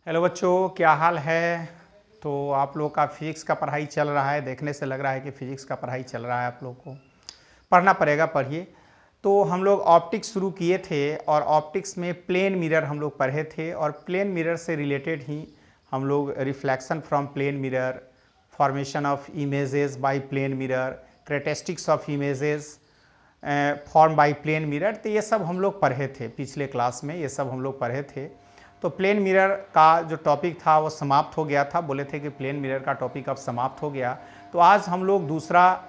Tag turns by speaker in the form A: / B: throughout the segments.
A: Hello बच्चों, क्या हाल है। तो आप लोग का फिजिक्स का पढ़ाई चल रहा है। देखने से लग रहा है कि फिजिक्स का पढ़ाई चल रहा है। आप लोग को पढ़ना पड़ेगा, पढ़िए। तो हम लोग ऑप्टिक्स शुरू किए थे और ऑप्टिक्स में प्लेन मिरर हम लोग पढ़े थे और प्लेन मिरर से रिलेटेड ही हम लोग reflection from plane mirror, formation of images by plane mirror, characteristics of images form by plane mirror, तो ये सब हम लोग पढ़े थे पिछले क्लास में। ये सब हम लोग पढ़े थे। तो प्लेन मिरर का जो टॉपिक था वो समाप्त हो गया था। बोले थे कि प्लेन मिरर का टॉपिक अब समाप्त हो गया। तो आज हम लोग दूसरा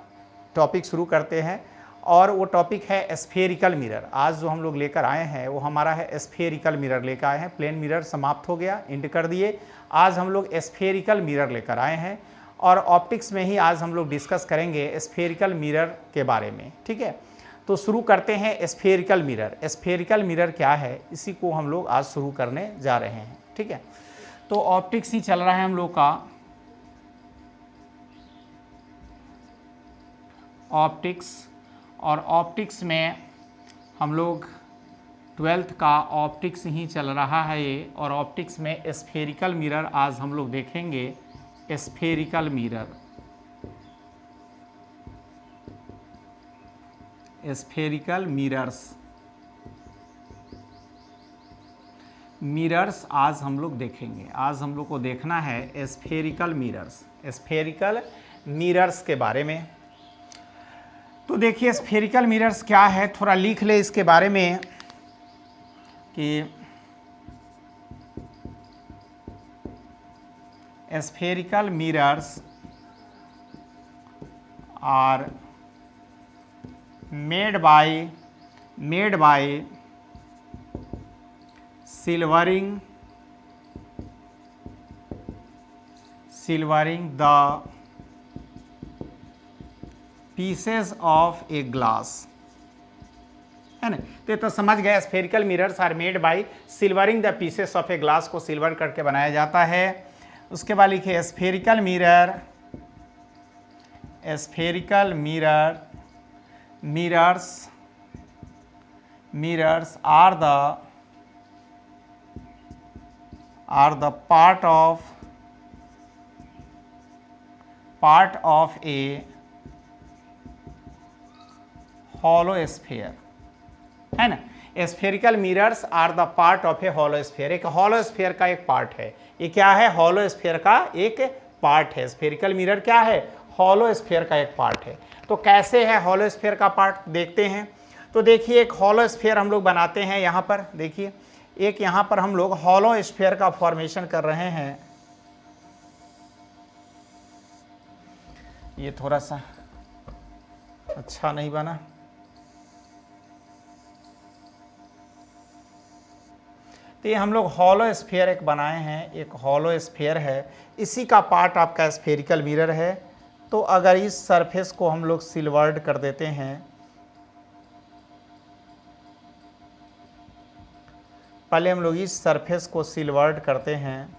A: टॉपिक शुरू करते हैं और वो टॉपिक है स्फेरिकल मिरर। आज जो हम लोग लेकर आए हैं वो हमारा है स्फेरिकल मिरर लेकर आए हैं। प्लेन मिरर समाप्त हो गया, एंड कर दिए। आज हम लोग स्फेरिकल मिरर लेकर आए हैं और ऑप्टिक्स में ही आज हम लोग डिस्कस करेंगे स्फेरिकल मिरर के बारे में। ठीक है, तो शुरू करते हैं स्फेरिकल मिरर। स्फेरिकल मिरर क्या है, इसी को हम लोग आज शुरू करने जा रहे हैं। ठीक है, तो ऑप्टिक्स ही चल रहा है हम लोग का। ऑप्टिक्स, और ऑप्टिक्स में हम लोग 12th का ऑप्टिक्स ही चल रहा है ये। और ऑप्टिक्स में स्फेरिकल मिरर आज हम लोग देखेंगे। स्फेरिकल मिरर, स्फेरिकल मिरर्स आज हम लोग देखेंगे। आज हम लोग को देखना है स्फेरिकल मिरर्स के बारे में। तो देखिए स्फेरिकल मिरर्स क्या है, थोड़ा लिख ले इसके बारे में कि spherical mirrors are made by silvering the pieces of a glass, है ना। तो समझ गए, spherical mirrors are made by silvering the pieces of a glass को सिल्वर करके बनाया जाता है। उसके बाद लिखे spherical mirrors are the part of a hollow sphere, है ना। Spherical mirrors are the part of a hollow sphere. एक हॉलो स्फेयर का एक पार्ट है। ये क्या है, हॉलो स्फेयर का एक पार्ट है। स्फेरिकल मिरर क्या है, हॉलो स्फेयर का एक पार्ट है। तो कैसे है हॉलो स्फेयर का पार्ट, देखते हैं। तो देखिए एक हॉलो स्फेयर हम लोग बनाते हैं। यहाँ पर देखिए एक यहाँ पर हम लोग हॉलो स्फेयर का फॉर्मेशन कर रहे हैं। ये थोड़ा सा अच्छा नहीं बना। तो ये हम लोग हॉलो स्फेयर एक बनाए हैं। एक हॉलो स्फेयर है, इसी का पार्ट आपका स्फेरिकल मिरर है। तो अगर इस सरफेस को हम लोग सिल्वर्ड कर देते हैं, पहले हम लोग इस सरफेस को सिल्वर्ड करते हैं।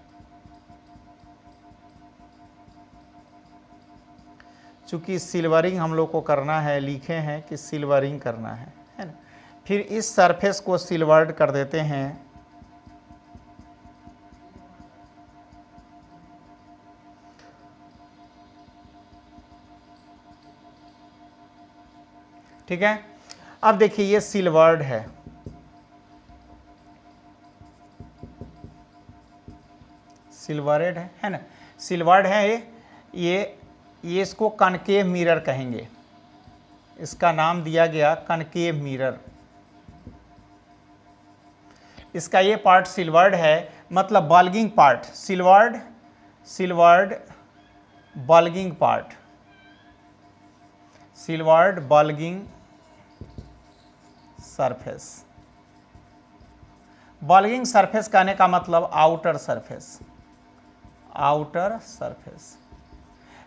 A: चूंकि सिल्वरिंग हम लोग को करना है, लिखे हैं कि सिल्वरिंग करना है ना। फिर इस सरफेस को सिल्वर्ड कर देते हैं। ठीक है, अब देखिए ये सिल्वर्ड है। सिल्वर्ड है ना, सिल्वर्ड है ये इसको कनकेव मिरर कहेंगे। इसका नाम दिया गया कनकेव मिरर। इसका ये पार्ट सिल्वर्ड है, मतलब bulging part. Silvered bulging part, silvered bulging surface. Bulging surface कहने का मतलब आउटर सरफेस।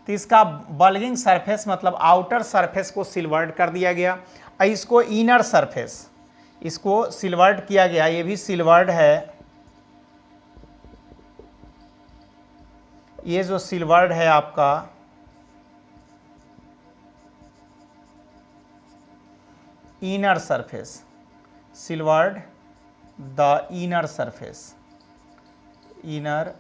A: तो इसका बल्गिंग सरफेस मतलब आउटर सरफेस को सिल्वर्ड कर दिया गया। इसको इनर सरफेस, इसको सिल्वर्ड किया गया। ये भी सिल्वर्ड है। ये जो सिल्वर्ड है आपका, inner surface, silvered the inner surface, inner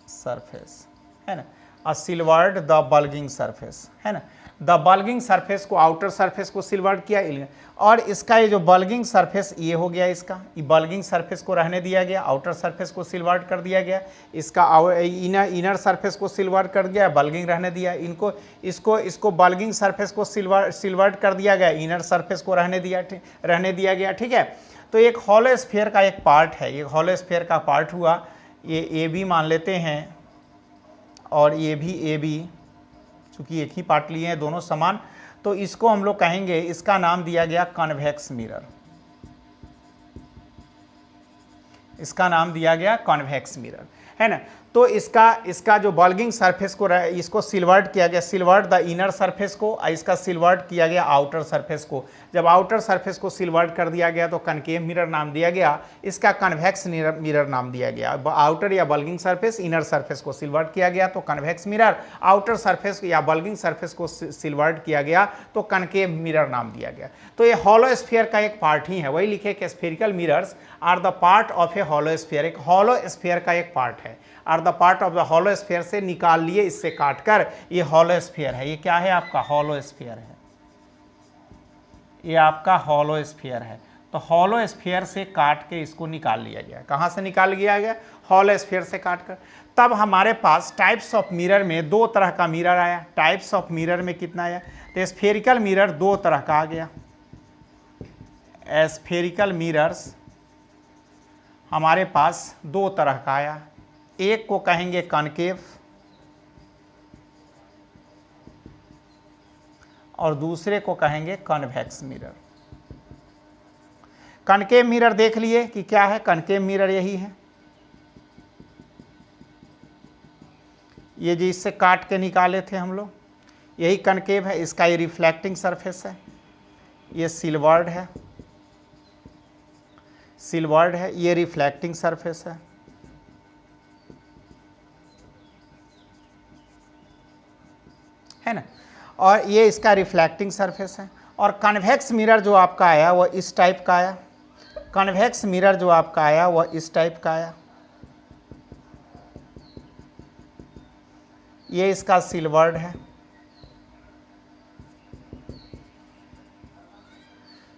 A: surface, है ना, अ सिल्वर्ड द बल्गिंग सरफेस, है ना, द बल्गिंग सरफेस को, आउटर सरफेस को सिल्वर्ड किया, और इसका ये जो बल्गिंग सरफेस ये हो गया, इसका ये बल्गिंग सरफेस को रहने दिया गया, आउटर सरफेस को सिल्वर्ड कर दिया गया, इसका इनर सरफेस को सिल्वर्ड कर दिया, बल्गिंग रहने दिया, इनको इसको बल्गिंग सरफेस को सिल्वर्ड कर दिया गया, इनर सरफेस को रहने दिया गया, ठीक है। तो एक हॉलो स्फीयर का एक पार्ट है, ये हॉलो स्फीयर का पार्ट हुआ, ये ए बी मान लेते हैं और ये भी ए बी, चूँकि एक ही पार्ट लिए हैं दोनों समान, तो इसको हम लोग कहेंगे, इसका नाम दिया गया कॉन्वेक्स मिरर, इसका नाम दिया गया कॉन्वेक्स मिरर, है ना। तो इसका जो बल्गिंग सरफेस को इसको सिल्वर्ड किया गया, सिल्वर्ड द इनर सरफेस को, और इसका सिल्वर्ड किया गया आउटर सरफेस को। जब आउटर सरफेस को सिल्वर्ड कर दिया गया तो कनकेव मिरर नाम दिया गया, इसका कन्वेक्स मिरर नाम दिया गया। आउटर या बल्गिंग सरफेस, इनर सरफेस को सिल्वर्ड किया गया तो कन्वेक्स मिरर, आउटर सरफेस या बल्गिंग सरफेस को सिल्वर्ड किया गया तो कनकेव मिरर नाम दिया गया। तो ये हॉलो स्फीयर का एक पार्ट ही है, वही लिखे कि spherical mirrors are the part of a hollow sphere, एक हॉलो स्फीयर का एक पार्ट है, are the part of the hollow sphere से निकाल लिए, इससे काटकर, ये हॉलो स्फीयर है। ये क्या है आपका? हॉलो स्फीयर है, ये आपका हॉलो स्फीयर है। तो हॉलो स्फीयर से काट के इसको निकाल लिया गया। कहाँ से निकाल लिया गया? हॉलो स्फीयर से काट कर। तब हमारे पास टाइप्स ऑफ मिरर में दो तरह का मिरर आया। टाइप्स ऑफ मिरर में कितना आया? तो स्फेरिकल मिरर दो तरह का आ गया। स्फेरिकल मिरर्स हमारे पास दो तरह का आया। एक को कहेंगे कॉनकेव और दूसरे को कहेंगे कॉन्वेक्स मिरर। कॉनकेव मिरर देख लिए कि क्या है? कॉनकेव मिरर यही है, ये जिससे काट के निकाले थे हम लोग, यही कॉनकेव है। इसका ये रिफ्लेक्टिंग सरफेस है, ये सिल्वर्ड है, सिल्वर्ड है, ये रिफ्लेक्टिंग सरफेस है ना, और ये इसका रिफ्लेक्टिंग सरफेस है। और कन्वेक्स मिरर जो आपका आया वह इस टाइप का आया। कन्वेक्स मिरर जो आपका आया वह इस टाइप का आया। ये इसका सिल्वर्ड है,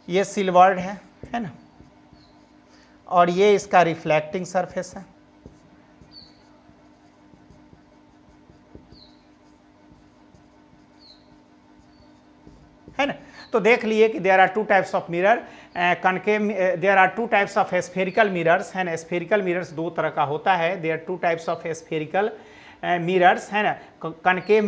A: ये सिल्वर्ड है ना, और ये इसका रिफ्लेक्टिंग सरफेस है ना। तो देख लिए कि there are two types of mirror, concave, there are two types of spherical mirrors, है ना। स्फेरिकल मिरर्स दो तरह का होता है। There are two types of spherical mirrors, है ना, concave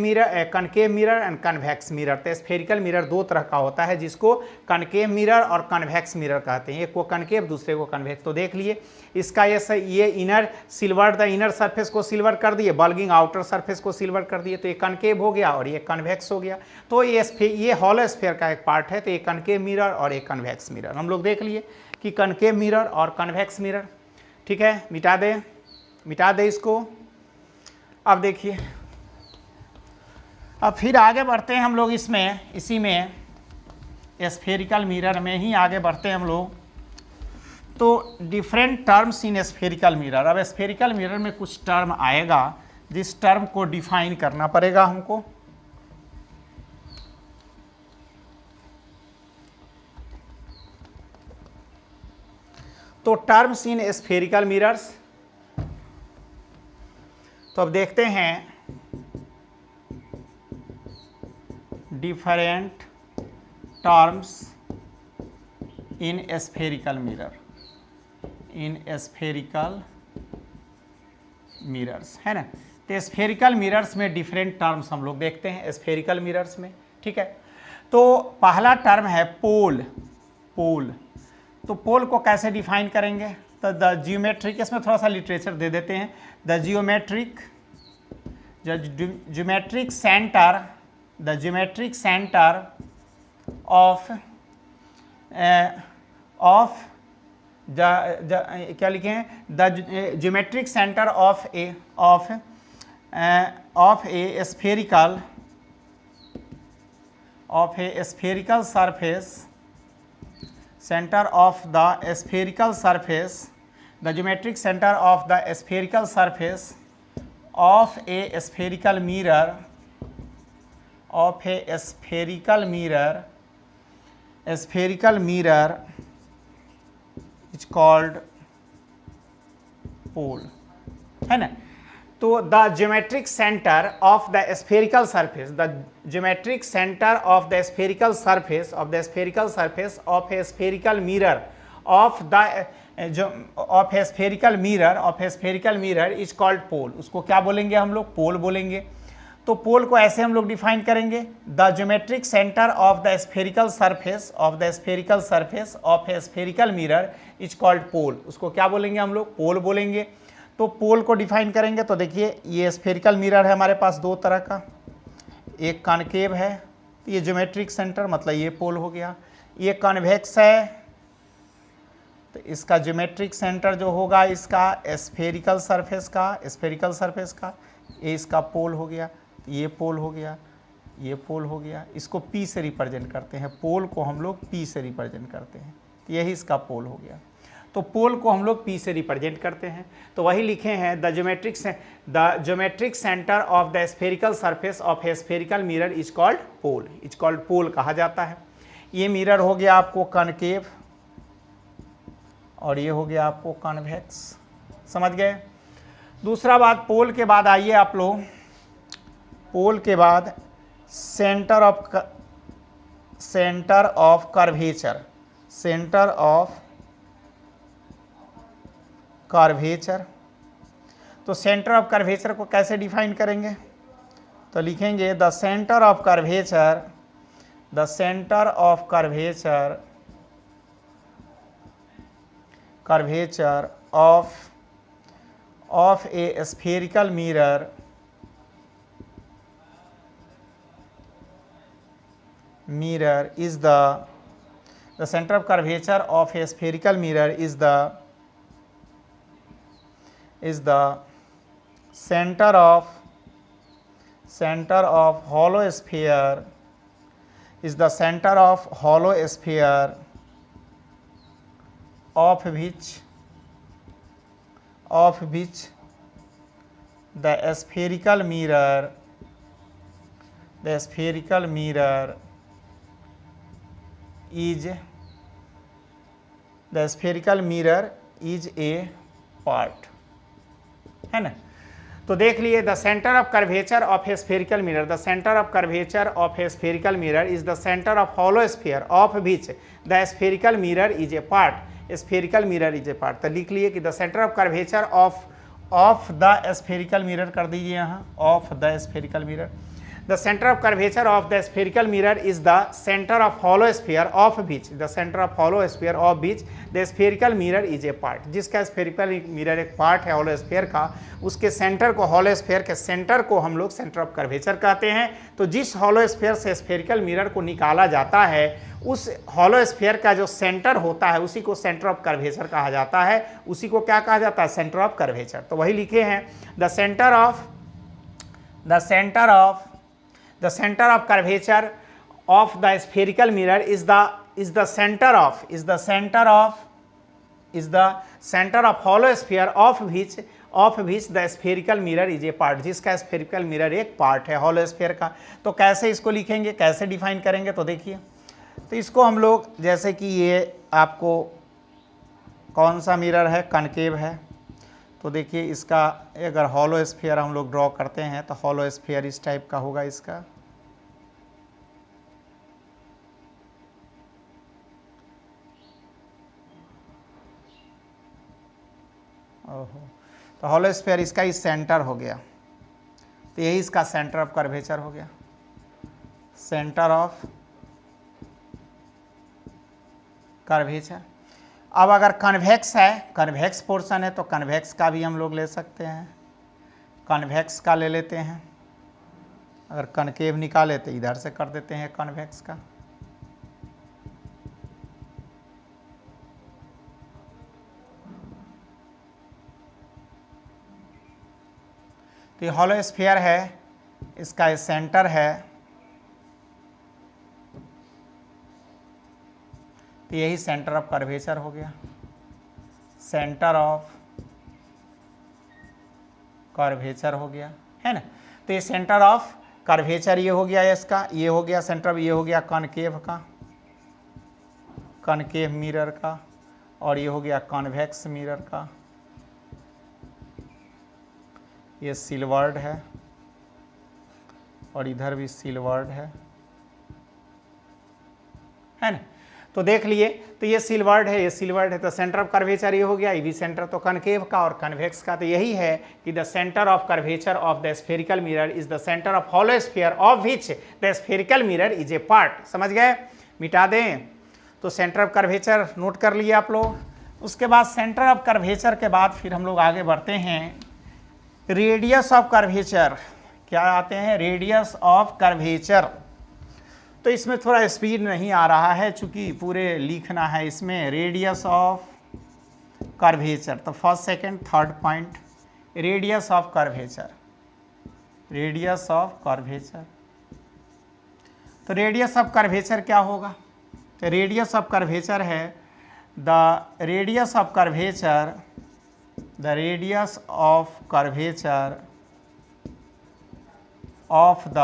A: mirror and convex mirror. तो स्फेरिकल मिरर दो तरह का होता है, जिसको कनकेव मिरर और कन्वेक्स मिरर कहते हैं। एक को कनकेव, दूसरे को कन्वेक्स। तो देख लिए इसका ये inner silver, the inner surface को सिल्वर कर दिए, बल्गिंग आउटर सरफेस को सिल्वर कर दिए, तो ये कनकेव हो गया और ये कन्वेक्स हो गया। तो ये हॉलो स्फीयर का एक पार्ट है। तो ये कनकेव मिरर और एक कन्वेक्स मिरर हम लोग देख लिए कि कनकेव मिरर और कन्वेक्स मिरर। ठीक है, मिटा दे इसको। अब देखिए, अब फिर आगे बढ़ते हैं हम लोग इसमें, इसी में स्फेरिकल मिरर में ही आगे बढ़ते हैं हम लोग। तो different terms in spherical mirror. अब स्फेरिकल मिरर में कुछ टर्म आएगा, जिस टर्म को डिफाइन करना पड़ेगा हमको। तो टर्म्स इन स्फेरिकल मिरर्स, तो अब देखते हैं different terms in spherical mirror, in spherical mirrors, है ना। तो स्फेरिकल मिरर्स में डिफरेंट टर्म्स हम लोग देखते हैं स्फेरिकल मिरर्स में। ठीक है, तो पहला टर्म है पोल। पोल, तो पोल को कैसे डिफाइन करेंगे? तो द जियोमेट्रिक, इसमें थोड़ा सा लिटरेचर दे देते हैं। The geometric centre, the geometric centre of क्या लिखे हैं? The geometric centre of a spherical surface, center of the spherical surface the geometric centre of the spherical surface of a spherical mirror is called pole, है ना। तो the geometric centre of the spherical surface, the geometric centre of the spherical surface of a spherical mirror of a spherical mirror is called pole. उसको क्या बोलेंगे हम लोग? पोल बोलेंगे। तो पोल को ऐसे हम लोग डिफाइन करेंगे, the geometric centre of the spherical surface of a spherical mirror is called pole. उसको क्या बोलेंगे हम लोग? पोल बोलेंगे। तो पोल को डिफाइन करेंगे तो देखिए ये स्फेरिकल मिरर है हमारे पास दो तरह का, एक कॉनकेव है, तो ये ज्योमेट्रिक सेंटर मतलब ये पोल हो गया। ये कॉन्वेक्स है तो इसका ज्योमेट्रिक सेंटर जो होगा इसका स्फेरिकल सरफेस का, ये इसका पोल हो गया, ये पोल हो गया, ये पोल हो गया। इसको P से रिप्रेजेंट करते हैं, पोल को हम लोग P से रिप्रेजेंट करते हैं, तो यही इसका पोल हो गया। तो पोल को हम लोग P से रिप्रेजेंट करते हैं, तो वही लिखे हैं the geometric centre of the spherical surface of a spherical mirror is called pole कहा जाता है। ये मिरर हो गया आपको कॉनकेव और ये हो गया आपको कॉन्वेक्स, समझ गए। दूसरा बात, पोल के बाद आइए आप लोग, पोल के बाद सेंटर ऑफ कर्वेचर, तो सेंटर ऑफ कर्वेचर को कैसे डिफाइन करेंगे? तो लिखेंगे the centre of curvature of a spherical mirror is the center of curvature of a spherical mirror is the center of hollow sphere, of which the spherical mirror is a part, है ना। तो देख लिए the centre of curvature of a spherical mirror, the centre of curvature of a spherical mirror is the centre of hollow sphere of which the spherical mirror is a part, तो लिख लिए कि the centre of curvature of the spherical mirror कर दीजिए यहाँ, of the spherical mirror. The center of curvature of the spherical mirror is the center of hollow sphere of which the spherical mirror is a part। जिसका spherical mirror एक पार्ट है hollow sphere का, उसके centre को, hollow sphere के centre को हम लोग सेंटर ऑफ कर्वेचर कहते हैं। तो जिस hollow sphere से spherical mirror को निकाला जाता है उस hollow sphere का जो सेंटर होता है उसी को सेंटर ऑफ कर्वेचर कहा जाता है, उसी को क्या कहा जाता है? Centre of curvature. तो वही लिखे हैं the centre of curvature of the spherical mirror is the center of hollow sphere of which the spherical mirror is a part, जिसका spherical mirror एक पार्ट है hollow sphere का। तो कैसे इसको लिखेंगे, कैसे डिफाइन करेंगे? तो देखिए, तो इसको हम लोग, जैसे कि ये आपको कौन सा मिरर है? कॉनकेव है। तो देखिए इसका अगर हॉलो स्फीयर हम लोग ड्रॉ करते हैं तो हॉलो स्फीयर इस टाइप का होगा इसका, तो हॉलो स्फीयर इसका इस सेंटर हो गया, तो यही इसका सेंटर ऑफ कर्वेचर हो गया, सेंटर ऑफ कर्वेचर। अब अगर कन्वेक्स है, कन्वेक्स पोर्शन है, तो कन्वेक्स का भी हम लोग ले सकते हैं, कन्वेक्स का ले लेते हैं। अगर कनकेव निकाले तो इधर से कर देते हैं कन्वेक्स का। तो ये हॉलो स्फीयर है, इसका सेंटर है, तो यही सेंटर ऑफ कर्वेचर हो गया, सेंटर ऑफ कर्वेचर हो गया, है ना। तो ये सेंटर ऑफ कर्वेचर ये हो गया इसका, ये हो गया सेंटर, ये हो गया कॉनकेव का, कॉनकेव मिरर का, और ये हो गया कॉन्वेक्स मिरर का। ये सिल्वर्ड है और इधर भी सिल्वर्ड है ना। तो देख लिए, तो ये सिल्वर्ड है, ये सिल्वर्ड है, तो सेंटर ऑफ कर्वेचर ये हो गया, ये भी सेंटर तो कॉनकेव का और कन्वेक्स का। तो यही है कि the centre of curvature of the spherical mirror is the centre of hollow sphere of which the spherical mirror is a part. समझ गए, मिटा दें। तो सेंटर ऑफ कर्वेचर नोट कर लिए आप लोग। उसके बाद सेंटर ऑफ कर्वेचर के बाद फिर हम लोग आगे बढ़ते हैं रेडियस ऑफ कर्वेचर। क्या आते हैं, रेडियस ऑफ कर्वेचर। तो इसमें थोड़ा स्पीड नहीं आ रहा है चूंकि पूरे लिखना है इसमें। रेडियस ऑफ कर्वेचर, तो first second third point, radius of curvature, radius of curvature. तो रेडियस ऑफ कर्वेचर क्या होगा, तो रेडियस ऑफ कर्वेचर है the radius of curvature, the radius of curvature of the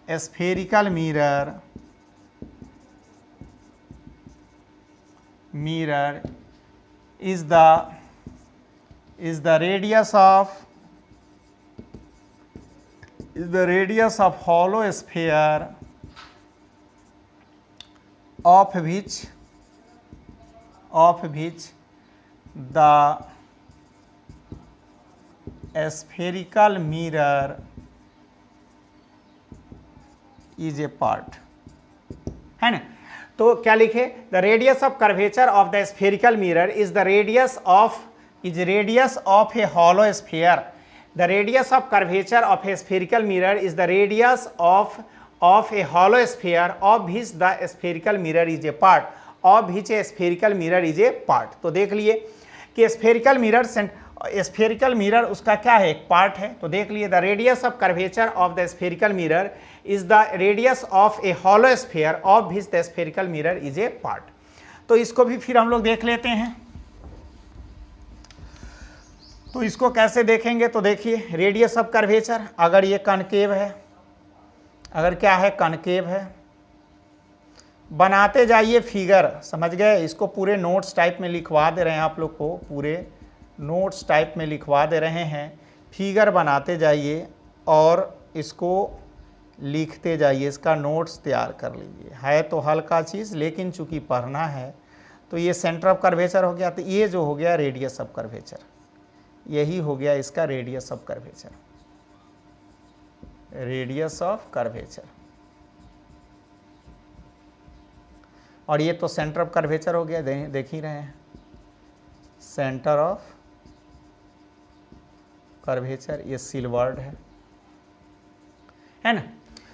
A: spherical mirror is the radius of hollow sphere of which the spherical mirror is a part, है ना। तो क्या लिखे, the radius of curvature of the spherical mirror is the radius of a hollow sphere. The radius of curvature of a spherical mirror is the radius of a hollow sphere of which the spherical mirror is a part, of which A spherical mirror is a part. तो देख लिए कि spherical mirror उसका क्या है, एक पार्ट है। तो देख लिए the radius of curvature of the spherical mirror is the radius of a hollow sphere of which the spherical mirror is a part. तो इसको भी फिर हम लोग देख लेते हैं। तो इसको कैसे देखेंगे, तो देखिए रेडियस ऑफ कर्वेचर, अगर ये कॉनकेव है, अगर क्या है कॉनकेव है, बनाते जाइए फिगर, समझ गए। इसको पूरे नोट्स टाइप में लिखवा दे रहे हैं आप लोग को, पूरे नोट्स टाइप में लिखवा दे रहे हैं। फिगर बनाते जाइए और इसको लिखते जाइए, इसका नोट्स तैयार कर लीजिए। है तो हल्का चीज़, लेकिन चूंकि पढ़ना है। तो ये सेंटर ऑफ कर्वेचर हो गया, तो ये जो हो गया रेडियस ऑफ कर्वेचर, यही हो गया इसका radius of curvature, radius of curvature. और ये तो सेंटर ऑफ कर्वेचर हो गया, देख ही रहे हैं, सेंटर ऑफ कर्वेचर, ये सिल्वर्ड है ना।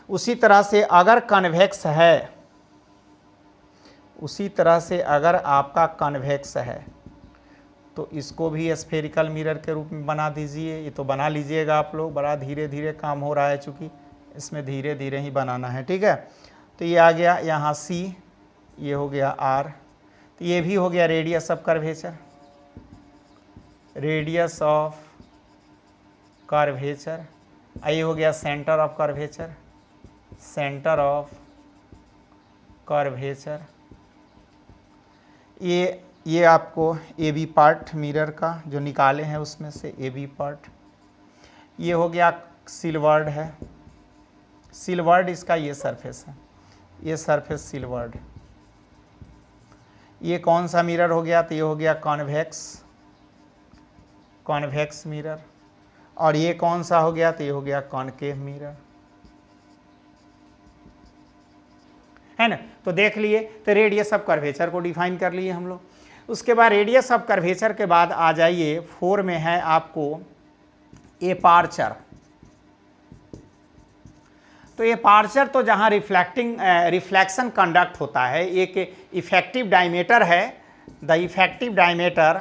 A: उसी तरह से अगर कन्वेक्स है, उसी तरह से अगर आपका कन्वेक्स है तो इसको भी स्फेरिकल मिरर के रूप में बना दीजिए। ये तो बना लीजिएगा आप लोग, बड़ा धीरे धीरे काम हो रहा है चूँकि इसमें धीरे धीरे ही बनाना है, ठीक है। तो ये आ गया यहाँ C, ये हो गया R, तो ये भी हो गया radius of curvature, radius of curvature. ये हो गया centre of curvature, centre of curvature. ये आपको ए बी पार्ट मिरर का जो निकाले हैं उसमें से ए बी पार्ट। ये हो गया सिल्वर्ड है, सिल्वर्ड इसका ये सरफेस है, ये सरफेस सिल्वर्ड। ये कौन सा मिरर हो गया, तो ये हो गया कॉन्वेक्स, कॉन्वेक्स मिरर। और ये कौन सा हो गया, तो ये हो गया कॉनकेव मिरर, है ना। तो देख लिए, तो रेडियस ऑफ कर्वेचर को डिफाइन कर लिए हम लोग। उसके बाद रेडियस ऑफ कर्वेचर के बाद आ जाइए 4 में है आपको एपार्चर। तो एपार्चर तो जहां रिफ्लेक्शन कंडक्ट होता है, एक इफेक्टिव डायमीटर है, the effective diameter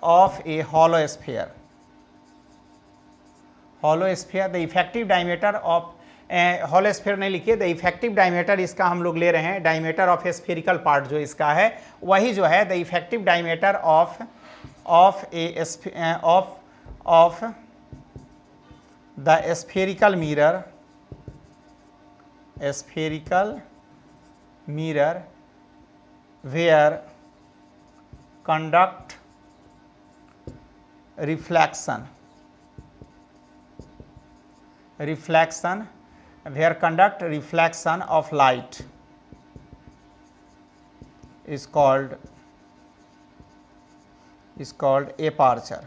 A: of a hollow sphere, the effective diameter of whole sphere नहीं लिखिए, द इफेक्टिव डायमीटर इसका हम लोग ले रहे हैं, डायमीटर ऑफ स्फेरिकल पार्ट जो इसका है वही जो है the effective diameter of the spherical mirror where conduct reflection of light is called aperture.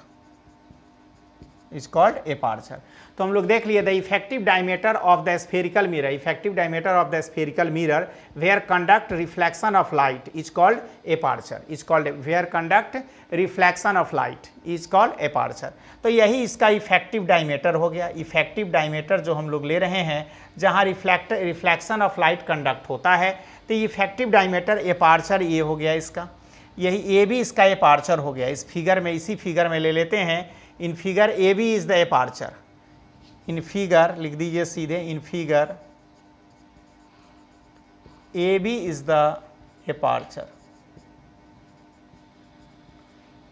A: तो हम लोग देख लिए the effective diameter of the spherical mirror, effective diameter of the spherical mirror where conduct reflection of light is called aperture, is called where conduct reflection of light is called aperture. तो यही इसका effective diameter हो गया. Effective diameter जो हम लोग ले रहे हैं जहां रिफ्लेक्शन ऑफ लाइट कंडक्ट होता है, तो इफेक्टिव डायमीटर एपर्चर ये हो गया इसका, यही ए बी इसका एपर्चर हो गया. इस फिगर में, इसी फिगर में ले लेते हैं. In figure A B is the aperture. In figure लिख दीजिए सीधे, in figure A B is the aperture.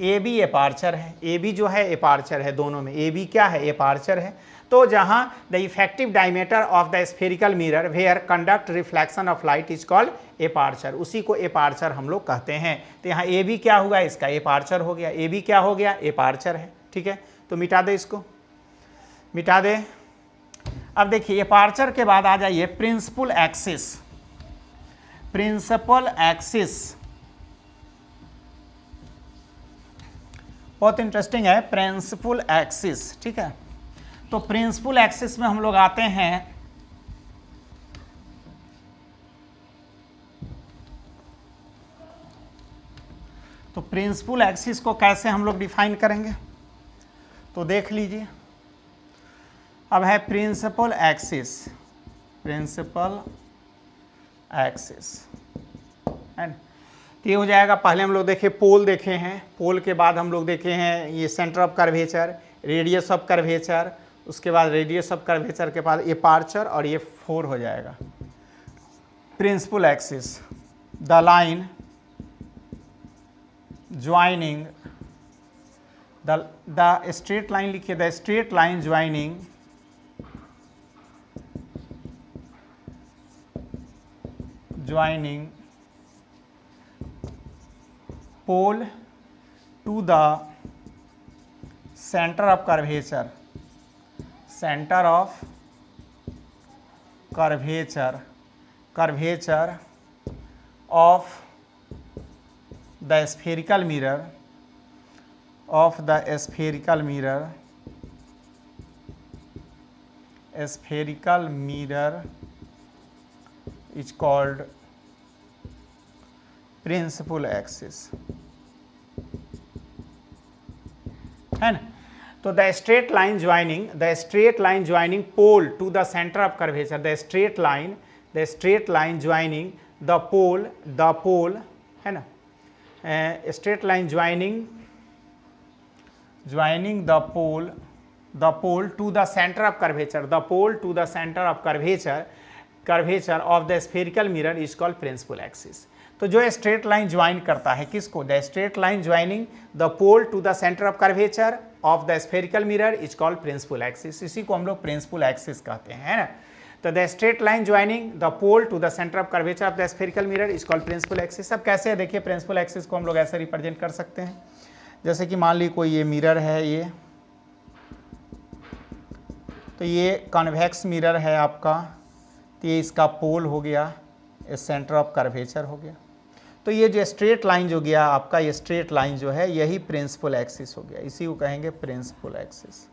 A: A B aperture है, ए बी जो है एपर्चर है, दोनों में ए बी क्या है, एपर्चर है. तो जहां the effective diameter of the spherical mirror where conduct reflection of light is called aperture, उसी को एपर्चर हम लोग कहते हैं. तो यहाँ ए बी क्या हुआ, इसका एपर्चर हो गया. ए बी क्या हो गया, एपर्चर है. ठीक है, तो मिटा दे, इसको मिटा दे. अब देखिए एपर्चर के बाद आ जाइए प्रिंसिपल एक्सिस. प्रिंसिपल एक्सिस बहुत इंटरेस्टिंग है, प्रिंसिपल एक्सिस. ठीक है, तो प्रिंसिपल एक्सिस में हम लोग आते हैं. तो प्रिंसिपल एक्सिस को कैसे हम लोग डिफाइन करेंगे, तो देख लीजिए. अब है प्रिंसिपल एक्सिस, प्रिंसिपल एक्सिस है. तो ये हो जाएगा, पहले हम लोग देखे पोल देखे हैं, पोल के बाद हम लोग देखे हैं ये centre of curvature, radius of curvature, उसके बाद रेडियस ऑफ कर्वेचर के बाद एपर्चर, और ये 4 हो जाएगा. Principal axis, the line joining the straight line लिखिए, the straight line joining pole to the center of curvature, center of curvature of the spherical mirror, spherical mirror is called principal axis है ना. तो the straight line joining pole to the centre of curvature, the straight line joining the pole है ना, straight line joining the pole to the centre of curvature, the pole to the centre of curvature of the spherical mirror is called principal axis. तो जो straight line join करता है किसको, the straight line joining the pole to the centre of curvature of the spherical mirror is called principal axis. इसी को हम लोग principal axis कहते हैं, है ना. तो the straight line joining the pole to the centre of curvature of the spherical mirror is called principal axis. अब कैसे है देखिए, प्रिंसिपल एक्सिस को हम लोग ऐसे रिप्रेजेंट कर सकते हैं, जैसे कि मान ली कोई ये मिरर है, ये तो ये कॉन्वेक्स मिरर है आपका, तो ये इसका पोल हो गया, सेंटर ऑफ कर्वेचर हो गया. तो ये जो स्ट्रेट लाइन जो गया आपका, ये स्ट्रेट लाइन जो है यही प्रिंसिपल एक्सिस हो गया, इसी को कहेंगे प्रिंसिपल एक्सिस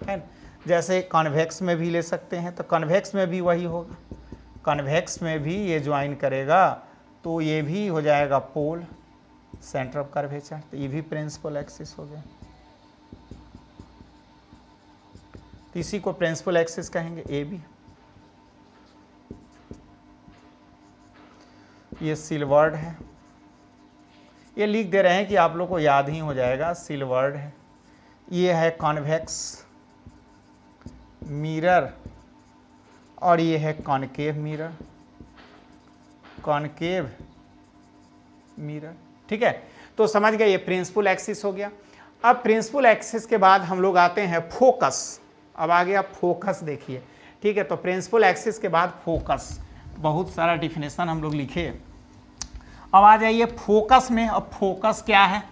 A: है. जैसे कॉन्वेक्स में भी ले सकते हैं, तो कॉन्वेक्स में भी वही होगा, कॉन्वेक्स में भी ये ज्वाइन करेगा तो ये भी हो जाएगा पोल, सेंटर ऑफ कर्वेचर, तो ये भी प्रिंसिपल एक्सिस हो गया. तो इसी को प्रिंसिपल एक्सिस कहेंगे, ए बी. ये सिलवर्ड है, ये लिख दे रहे हैं कि आप लोग को याद ही हो जाएगा, सिलवर्ड है. ये है कॉन्वेक्स मिरर और ये है कॉनकेव मिरर, कॉनकेव मिरर, ठीक है। तो समझ गए, ये प्रिंसिपल एक्सिस हो गया। अब प्रिंसिपल एक्सिस के बाद हम लोग आते हैं फोकस। अब आ गया फोकस, देखिए, ठीक है। तो प्रिंसिपल एक्सिस के बाद फोकस, बहुत सारा डिफिनेशन हम लोग लिखे। अब आ जाइए फोकस में। अब फोकस क्या है,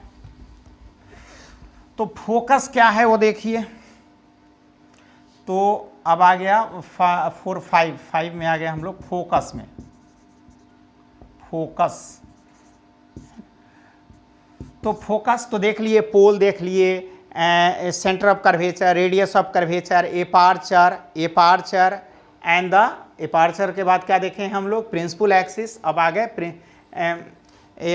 A: तो फोकस क्या है वो देखिए। तो अब आ गया 5 में आ गया हम लोग फोकस में। फोकस, तो फोकस तो देख लिए, पोल देख लिए, centre of curvature, radius of curvature, aperture and the aperture के बाद क्या देखें हम लोग, प्रिंसिपल एक्सिस। अब आ गए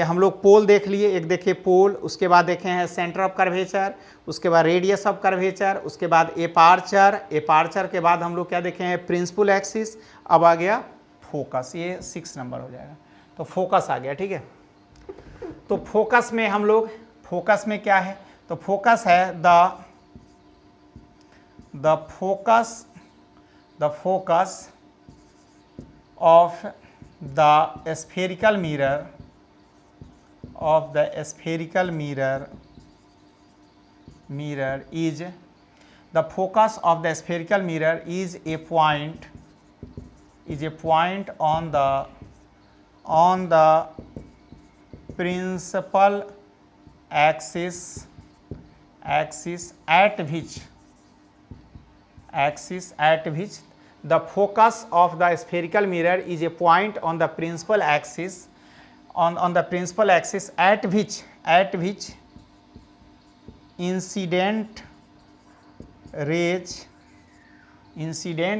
A: हम लोग पोल देख लिए, एक देखिए पोल, उसके बाद देखे हैं सेंटर ऑफ कर्वेचर, उसके बाद रेडियस ऑफ कर्वेचर, उसके बाद एपार्चर के बाद हम लोग क्या देखे हैं, प्रिंसिपल एक्सिस। अब आ गया फोकस, ये 6 नंबर हो जाएगा। तो फोकस आ गया, ठीक है। तो फोकस में हम लोग, फोकस में क्या है, तो फोकस है the focus of the spherical mirror, is the focus of the spherical mirror is a point on the principal axis at which the focus of the spherical mirror is a point on the principal axis at which incident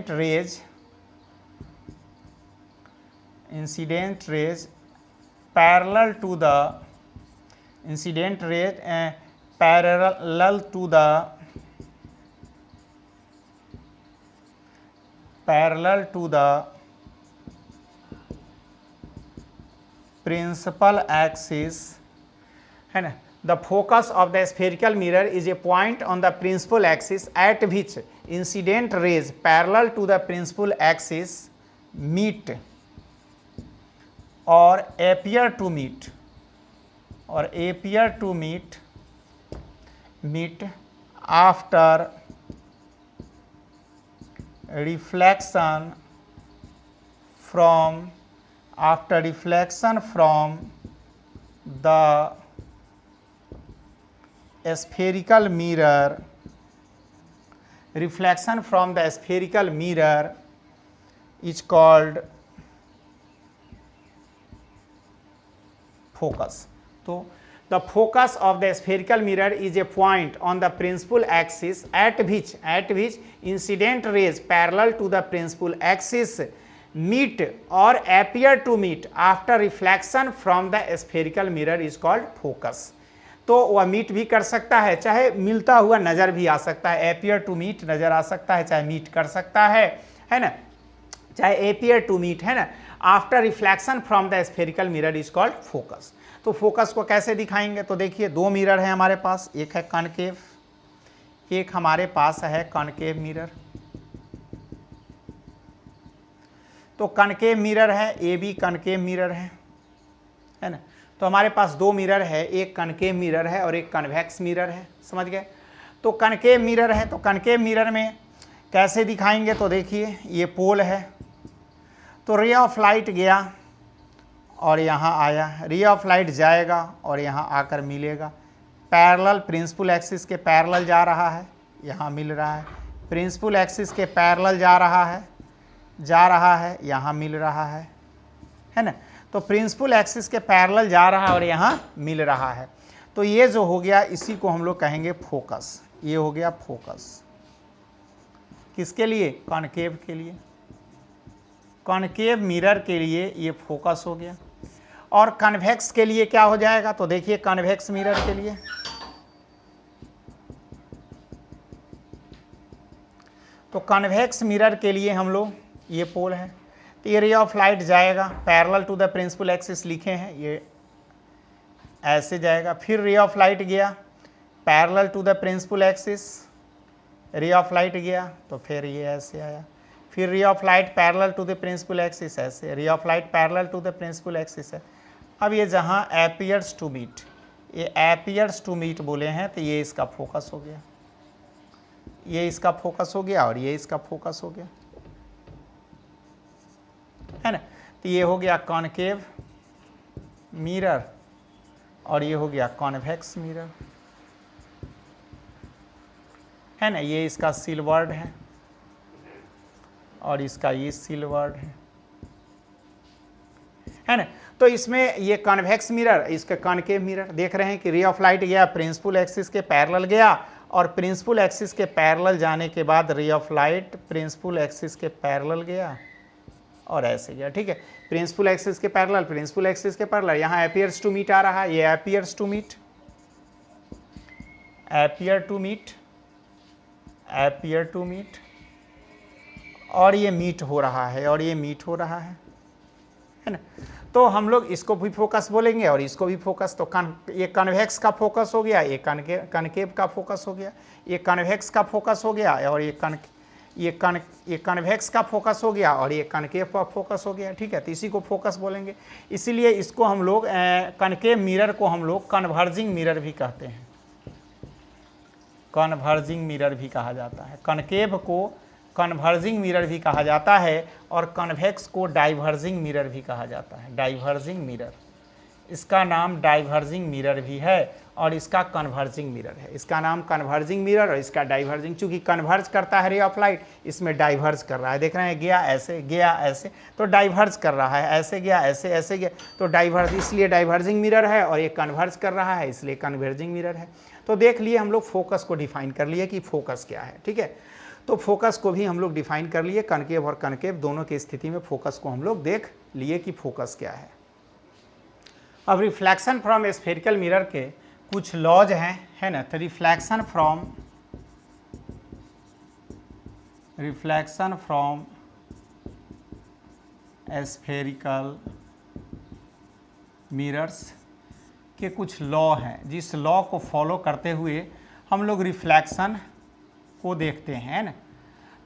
A: rays parallel to the principal axis, है ना। The focus of the spherical mirror is a point on the principal axis at which incident rays parallel to the principal axis meet or appear to meet after reflection from the spherical mirror, reflection from the spherical mirror is called focus. So the focus of the spherical mirror is a point on the principal axis at which incident rays parallel to the principal axis meet or appear to meet after reflection from the spherical mirror is called focus. तो वह meet भी कर सकता है, चाहे मिलता हुआ नज़र भी आ सकता है, एपियर टू मीट नज़र आ सकता है, चाहे मीट कर सकता है ना, चाहे एपियर टू मीट, है ना, after reflection from the spherical mirror is called focus. तो फोकस को कैसे दिखाएंगे, तो देखिए 2 मिरर है हमारे पास, एक है कॉनकेव, एक हमारे पास है कॉनकेव मिरर। तो कॉनकेव मिरर है, ए बी कॉनकेव मिरर है ना। तो हमारे पास 2 मिरर है, एक कॉनकेव मिरर है और एक कन्वेक्स मिरर है, समझ गए। तो कॉनकेव मिरर है, तो कॉनकेव मिरर में कैसे दिखाएंगे, तो देखिए ये पोल है, तो रे ऑफ लाइट गया और यहाँ आया, रे ऑफ लाइट जाएगा और यहाँ आकर मिलेगा, पैरेलल प्रिंसिपल एक्सिस के पैरेलल जा रहा है, यहाँ मिल रहा है, प्रिंसिपल एक्सिस के पैरेलल जा रहा है, यहाँ मिल रहा है ना। तो प्रिंसिपल एक्सिस के पैरेलल जा रहा है और यहाँ मिल रहा है। तो ये जो हो गया, इसी को हम लोग कहेंगे फोकस। ये हो गया फोकस, किसके लिए, कॉनकेव के लिए, कॉनकेव मिरर के लिए ये फोकस हो गया। और कन्वेक्स के लिए क्या हो जाएगा, तो देखिए कन्वेक्स मिरर के लिए, तो कन्वेक्स मिरर के लिए हम लोग, ये पोल है, तो ये रे ऑफ लाइट जाएगा, parallel to the principal axis लिखे हैं, ये ऐसे जाएगा, फिर रे ऑफ लाइट गया parallel to the principal axis, ray of light गया तो फिर ये ऐसे आया, फिर ray of light parallel to the principal axis ऐसे, ray of light parallel to the principal axis है। अब ये जहाँ एपियर्स टू मीट, ये एपियर्स टू मीट बोले हैं तो ये इसका फोकस हो गया, ये इसका फोकस हो गया और ये इसका फोकस हो गया, है ना। तो ये हो गया कॉनकेव मिरर और ये हो गया कॉन्वेक्स मिरर, है ना। ये इसका सिलवर्ड है और इसका ये सिलवर्ड है ना। तो इसमें ये कॉन्वेक्स मिरर, इसका कॉनकेव मिरर, देख रहे हैं कि रे ऑफ लाइट गया प्रिंसिपल एक्सिस के पैरेलल गया और प्रिंसिपल एक्सिस के पैरेलल जाने के बाद ray of light principal axis के पैरेलल गया और ऐसे गया, ठीक है। प्रिंसिपल एक्सिस के पैरेलल, प्रिंसिपल एक्सिस के पैरेलल, यहाँ अपीयर्स टू मीट आ रहा है, ये appears to meet, appear to meet, appear to meet और ये मीट हो रहा है और ये मीट हो रहा है ना। तो हम लोग इसको भी फोकस बोलेंगे और इसको भी फोकस, तो ये कन्वेक्स का फोकस हो गया, ये कनकेव का फोकस हो गया, ये कन्वेक्स का फोकस हो गया और ये कन्वेक्स का फोकस हो गया और ये कनकेव का फोकस हो गया, ठीक है। तो इसी को फोकस बोलेंगे, इसीलिए इसको हम लोग कनकेव मिरर को हम लोग कन्वर्जिंग मिरर भी कहते हैं, कन्वर्जिंग मिरर भी कहा जाता है। कनकेव को कन्वर्जिंग मिरर भी कहा जाता है और कन्वेक्स को डाइवर्जिंग मिरर भी कहा जाता है, डाइवर्जिंग मिरर, इसका नाम डाइवर्जिंग मिरर भी है और इसका कन्वर्जिंग मिरर है, इसका नाम कन्वर्जिंग मिरर और इसका डाइवर्जिंग, चूंकि कन्वर्ज करता है रे ऑफ लाइट, इसमें डाइवर्ज कर रहा है, देख रहे हैं, गया ऐसे तो डाइवर्ज कर रहा है, ऐसे गया ऐसे गया तो डाइवर्ज, इसलिए डाइवर्जिंग मिरर है और ये कन्वर्ज कर रहा है इसलिए कन्वर्जिंग मिरर है। तो देख लिए हम लोग फोकस को डिफाइन कर लिए कि फोकस क्या है, ठीक है। तो फोकस को भी हम लोग डिफाइन कर लिए, कनकेव और कनकेव दोनों की स्थिति में फोकस को हम लोग देख लिए कि फोकस क्या है। अब रिफ्लेक्शन फ्रॉम स्फेरिकल मिरर के कुछ लॉज हैं, है ना। तो रिफ्लेक्शन फ्रॉम स्फेरिकल मिरर्स के कुछ लॉ हैं, जिस लॉ को फॉलो करते हुए हम लोग रिफ्लेक्शन को देखते हैं ना।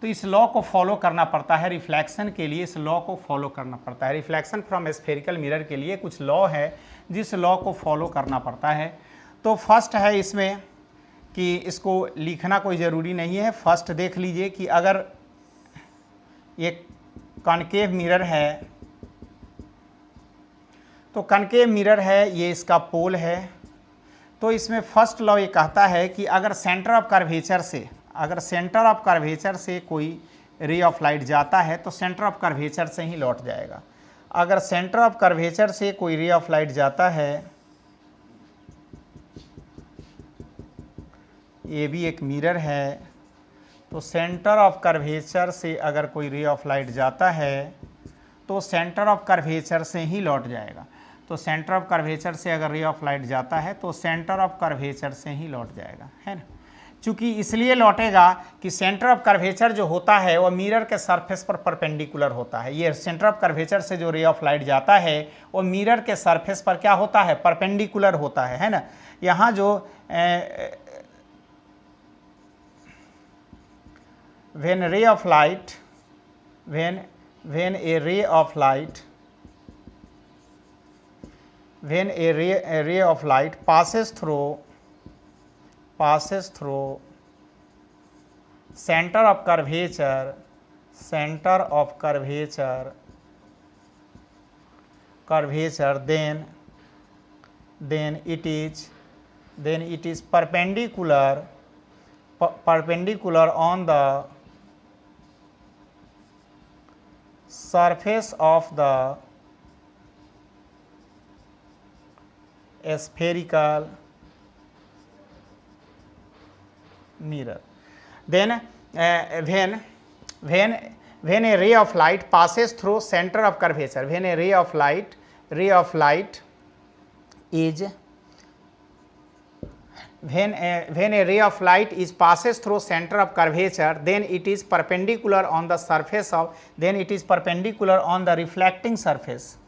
A: तो इस लॉ को फॉलो करना पड़ता है, रिफ्लेक्शन के लिए इस लॉ को फॉलो करना पड़ता है। रिफ्लेक्शन फ्रॉम स्फेरिकल मिरर के लिए कुछ लॉ है जिस लॉ को फॉलो करना पड़ता है। तो फर्स्ट है इसमें कि इसको लिखना कोई ज़रूरी नहीं है, फर्स्ट देख लीजिए कि अगर ये कॉनकेव मिरर है तो कॉनकेव मिरर है, ये इसका पोल है, तो इसमें फर्स्ट लॉ ये कहता है कि अगर सेंटर ऑफ कर्वेचर से कोई रे ऑफ लाइट जाता है तो सेंटर ऑफ कर्वेचर से ही लौट जाएगा। अगर सेंटर ऑफ कर्वेचर से कोई रे ऑफ लाइट जाता है, ये भी एक मिरर है, तो सेंटर ऑफ कर्वेचर से अगर कोई रे ऑफ लाइट जाता है तो सेंटर ऑफ कर्वेचर से ही लौट जाएगा। तो सेंटर ऑफ कर्वेचर से अगर रे ऑफ लाइट जाता है तो सेंटर ऑफ कर्वेचर से ही लौट जाएगा, है ना। चूँकि इसलिए लौटेगा कि सेंटर ऑफ कर्वेचर जो होता है वो मिरर के सरफेस पर परपेंडिकुलर होता है। ये सेंटर ऑफ कर्वेचर से जो रे ऑफ लाइट जाता है वो मिरर के सरफेस पर क्या होता है, परपेंडिकुलर होता है ना। यहाँ जो when a ray of light passes through center of curvature, then it is perpendicular on the surface of the spherical mirror. Then when a ray of light passes through center of curvature, when a ray of light is passes through center of curvature, then it is perpendicular on the surface of, then it is perpendicular on the reflecting surface,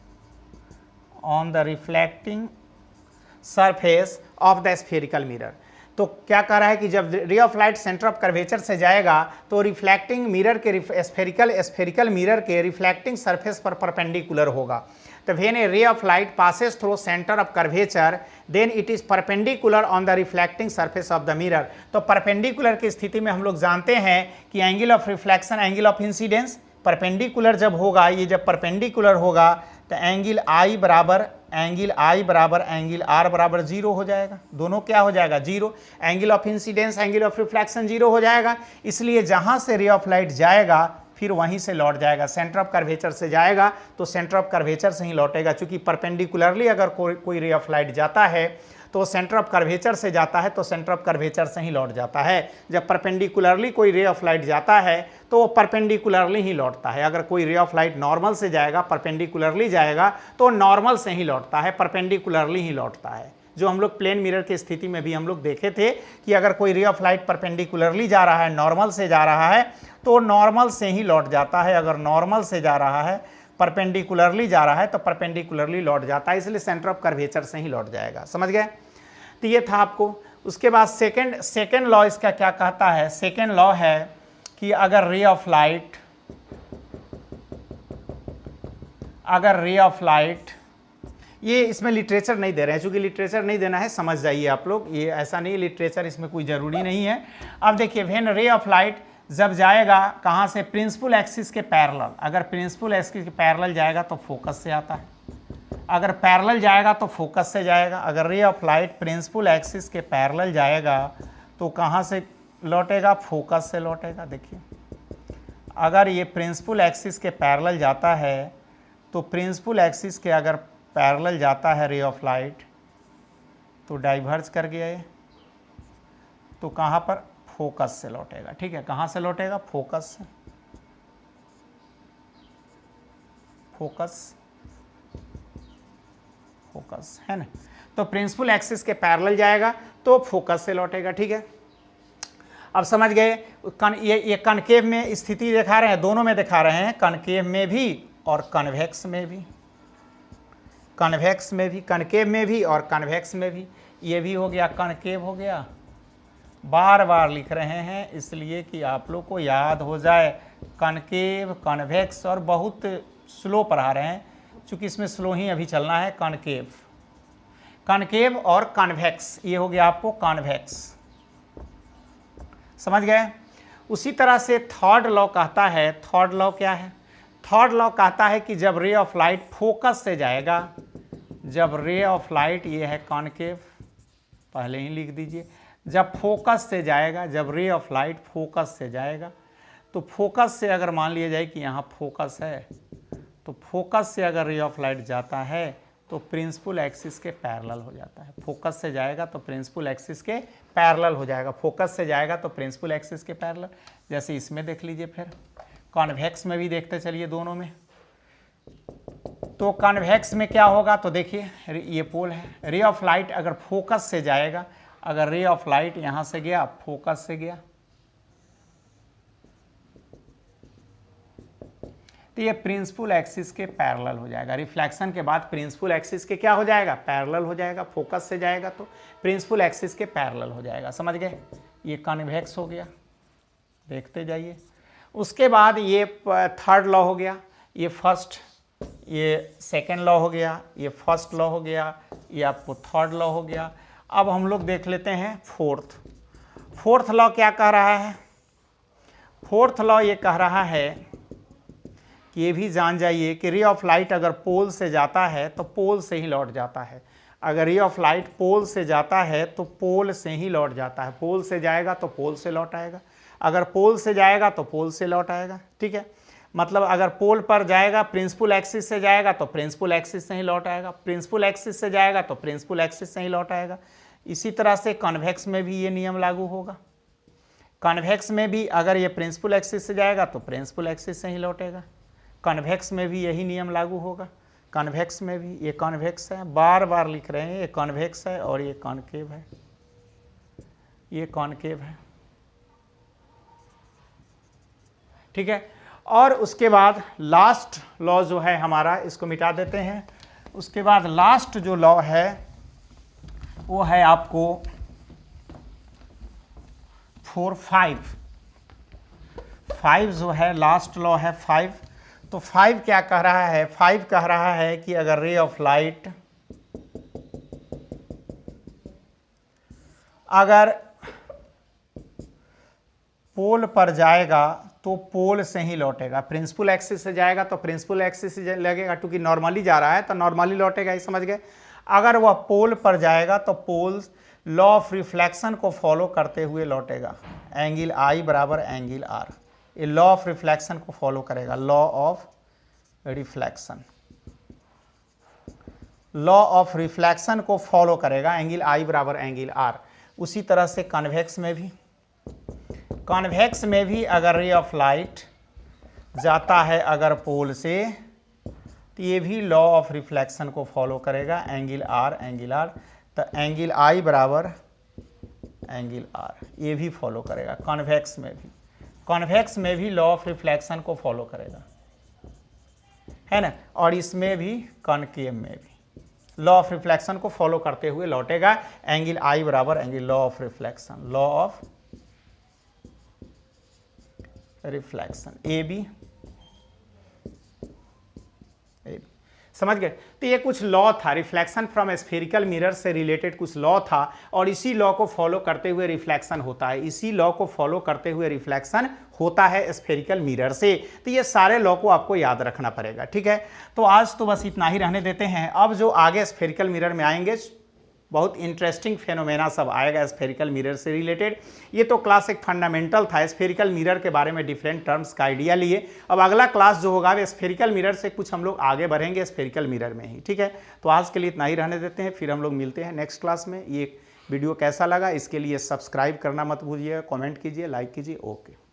A: of the spherical mirror. तो क्या कह रहा है कि जब ray of light centre of curvature से जाएगा तो रिफ्लेक्टिंग मिरर के स्फेरिकल मिरर के रिफ्लेक्टिंग सरफेस पर परपेंडिकुलर होगा। तो when a ray of light passes through centre of curvature then it is perpendicular on the reflecting surface of the mirror. तो perpendicular की स्थिति में हम लोग जानते हैं कि angle of reflection angle of incidence perpendicular जब होगा, ये जब परपेंडिकुलर होगा तो एंगल I बराबर एंगल R बराबर 0 हो जाएगा। दोनों क्या हो जाएगा? 0। Angle of incidence angle of reflection 0 हो जाएगा। इसलिए जहां से रे ऑफ लाइट जाएगा फिर वहीं से लौट जाएगा। सेंटर ऑफ कर्वेचर से जाएगा तो सेंटर ऑफ कर्वेचर से ही लौटेगा, क्योंकि परपेंडिकुलरली अगर कोई रे ऑफ लाइट जाता है तो सेंटर ऑफ कर्वेचर से जाता है तो सेंटर ऑफ कर्वेचर से ही लौट जाता है। जब परपेंडिकुलरली कोई रे ऑफ लाइट जाता है तो वो परपेंडिकुलरली ही लौटता है। अगर कोई रे ऑफ लाइट नॉर्मल से जाएगा, परपेंडिकुलरली जाएगा तो नॉर्मल से ही लौटता है, परपेंडिकुलरली ही लौटता है। जो हम लोग प्लेन मिरर की स्थिति में भी हम लोग देखे थे कि अगर कोई रे ऑफ लाइट परपेंडिकुलरली जा रहा है, नॉर्मल से जा रहा है तो नॉर्मल से ही लौट जाता है। अगर नॉर्मल से जा रहा है, परपेंडिकुलरली जा रहा है तो परपेंडिकुलरली लौट जाता है, इसलिए सेंटर ऑफ कर्वेचर से ही लौट जाएगा। समझ गए? तो ये था आपको। उसके बाद सेकेंड लॉ इसका क्या कहता है? सेकेंड लॉ है कि अगर रे ऑफ लाइट ये इसमें लिटरेचर नहीं दे रहे हैं, चूंकि लिटरेचर नहीं देना है, समझ जाइए आप लोग, ये ऐसा नहीं, लिटरेचर इसमें कोई ज़रूरी नहीं है। अब देखिए, व्हेन रे ऑफ लाइट जब जाएगा कहाँ से? प्रिंसिपल एक्सिस के पैरेलल। अगर प्रिंसिपल एक्सिस के पैरेलल जाएगा तो फोकस से आता है, अगर पैरेलल जाएगा तो फोकस से जाएगा। अगर ray of light principal axis के पैरेलल जाएगा तो कहाँ से लौटेगा? फोकस से लौटेगा। देखिए, अगर ये प्रिंसिपल एक्सिस के पैरेलल जाता है तो प्रिंसिपल एक्सिस के अगर पैरेलल जाता है रे ऑफ लाइट तो डाइवर्ज कर गया ये, तो कहाँ पर? फोकस से लौटेगा। ठीक है, कहाँ से लौटेगा? फोकस से। फोकस है ना, तो प्रिंसिपल एक्सिस के पैरेलल जाएगा तो फोकस से लौटेगा। ठीक है, अब समझ गए। ये कनकेव में स्थिति दिखा रहे हैं, दोनों में दिखा रहे हैं, कनकेव में भी और कन्वेक्स में भी। कनकेव में भी और कन्वेक्स में भी। ये भी हो गया, कनकेव हो गया। बार बार लिख रहे हैं इसलिए कि आप लोग को याद हो जाए। कनकेव, कन्वेक्स, और बहुत स्लो पढ़ा रहे हैं क्योंकि इसमें स्लो ही अभी चलना है। कनकेव और कन्वेक्स, ये हो गया आपको कन्वेक्स। समझ गए? उसी तरह से थर्ड लॉ कहता है, थर्ड लॉ क्या है? थर्ड लॉ कहता है कि जब रे ऑफ लाइट फोकस से जाएगा, जब रे ऑफ लाइट, ये है कॉनकेव, पहले ही लिख दीजिए, जब फोकस से जाएगा, जब रे ऑफ लाइट फोकस से जाएगा तो फोकस से अगर मान लिया जाए कि यहाँ फोकस है तो फोकस से अगर रे ऑफ लाइट जाता है तो प्रिंसिपल एक्सिस के पैरेलल हो जाता है। फोकस से जाएगा तो प्रिंसिपल एक्सिस के पैरेलल हो जाएगा, फोकस से जाएगा तो प्रिंसिपल एक्सिस के पैरेलल। जैसे इसमें देख लीजिए, फिर कॉन्वेक्स में भी देखते चलिए, दोनों में। तो कॉन्वेक्स में क्या होगा? तो देखिए, ये पोल है, रे ऑफ लाइट अगर फोकस से जाएगा, अगर रे ऑफ लाइट यहाँ से गया, फोकस से गया, तो ये प्रिंसिपल एक्सिस के पैरेलल हो जाएगा। रिफ्लेक्शन के बाद प्रिंसिपल एक्सिस के क्या हो जाएगा? पैरेलल हो जाएगा। फोकस से जाएगा तो प्रिंसिपल एक्सिस के पैरेलल हो जाएगा। समझ गए? ये कन्वेक्स हो गया, देखते जाइए। उसके बाद ये थर्ड लॉ हो गया, ये फर्स्ट, ये सेकेंड लॉ हो गया, ये फर्स्ट लॉ हो गया, ये आपको थर्ड लॉ हो गया। अब हम लोग देख लेते हैं फोर्थ लॉ क्या कह रहा है? फोर्थ लॉ ये कह रहा है कि ये भी जान जाइए कि रे ऑफ लाइट अगर पोल से जाता है तो पोल से ही लौट जाता है। अगर रे ऑफ लाइट पोल से जाता है तो पोल से ही लौट जाता है। पोल से जाएगा तो पोल से लौट आएगा, अगर पोल से जाएगा तो पोल से लौट आएगा। ठीक है, मतलब अगर पोल पर जाएगा, प्रिंसिपल एक्सिस से जाएगा तो प्रिंसिपल एक्सिस से ही लौट आएगा, प्रिंसिपल एक्सिस से जाएगा तो प्रिंसिपल एक्सिस से ही लौट आएगा। इसी तरह से कन्वेक्स में भी ये नियम लागू होगा। कन्वेक्स में भी अगर ये प्रिंसिपल एक्सिस से जाएगा तो प्रिंसिपल एक्सिस से ही लौटेगा। कन्वेक्स में भी यही नियम लागू होगा। कन्वेक्स में भी, ये कन्वेक्स है, बार बार लिख रहे हैं, ये कन्वेक्स है और ये कॉनकेव है, ये कॉनकेव है। ठीक है, और उसके बाद लास्ट लॉ जो है हमारा, इसको मिटा देते हैं। उसके बाद लास्ट जो लॉ है वो है आपको 4 5 जो है लास्ट लॉ है 5। तो 5 क्या कह रहा है, 5 कह रहा है कि अगर रे ऑफ लाइट अगर पोल पर जाएगा तो पोल से ही लौटेगा। प्रिंसिपल एक्सिस से जाएगा तो प्रिंसिपल एक्सिस से लगेगा, क्योंकि नॉर्मली जा रहा है तो नॉर्मली लौटेगा, ये समझ गए। अगर वह पोल पर जाएगा तो पोल लॉ ऑफ रिफ्लेक्शन को फॉलो करते हुए लौटेगा। एंगल आई बराबर एंगल आर, ये लॉ ऑफ रिफ्लेक्शन को फॉलो करेगा। Law of reflection, law of reflection को फॉलो करेगा। एंगल आई बराबर एंगल आर। उसी तरह से कन्वेक्स में भी अगर रे ऑफ लाइट जाता है अगर पोल से, तो ये भी लॉ ऑफ रिफ्लेक्शन को फॉलो करेगा। एंगल आर, तो एंगल आई बराबर एंगल आर, ये भी फॉलो करेगा। कॉन्वेक्स में भी लॉ ऑफ रिफ्लेक्शन को फॉलो करेगा, है ना। और इसमें भी कॉनकेव में भी लॉ ऑफ रिफ्लेक्शन को फॉलो करते हुए लौटेगा। एंगल आई बराबर angle law of reflection, law of reflection, A B समझ गए। तो ये कुछ लॉ था, रिफ्लेक्शन फ्रॉम स्फेरिकल मिरर से रिलेटेड कुछ लॉ था, और इसी लॉ को फॉलो करते हुए रिफ्लेक्शन होता है। इसी लॉ को फॉलो करते हुए रिफ्लेक्शन होता है स्फेरिकल मिरर से। तो ये सारे लॉ को आपको याद रखना पड़ेगा, ठीक है। तो आज तो बस इतना ही रहने देते हैं। अब जो आगे स्फेरिकल मिरर में आएंगे, बहुत इंटरेस्टिंग फेनोमेना सब आएगा स्फेरिकल मिरर से रिलेटेड। ये तो क्लास एक फंडामेंटल था, स्फेरिकल मिरर के बारे में डिफरेंट टर्म्स का आइडिया लिए। अब अगला क्लास जो होगा वो स्फेरिकल मिरर से कुछ हम लोग आगे बढ़ेंगे स्फेरिकल मिरर में ही, ठीक है। तो आज के लिए इतना ही रहने देते हैं, फिर हम लोग मिलते हैं नेक्स्ट क्लास में। ये वीडियो कैसा लगा इसके लिए सब्सक्राइब करना मत भूलिएगा, कमेंट कीजिए, लाइक कीजिए। ओके।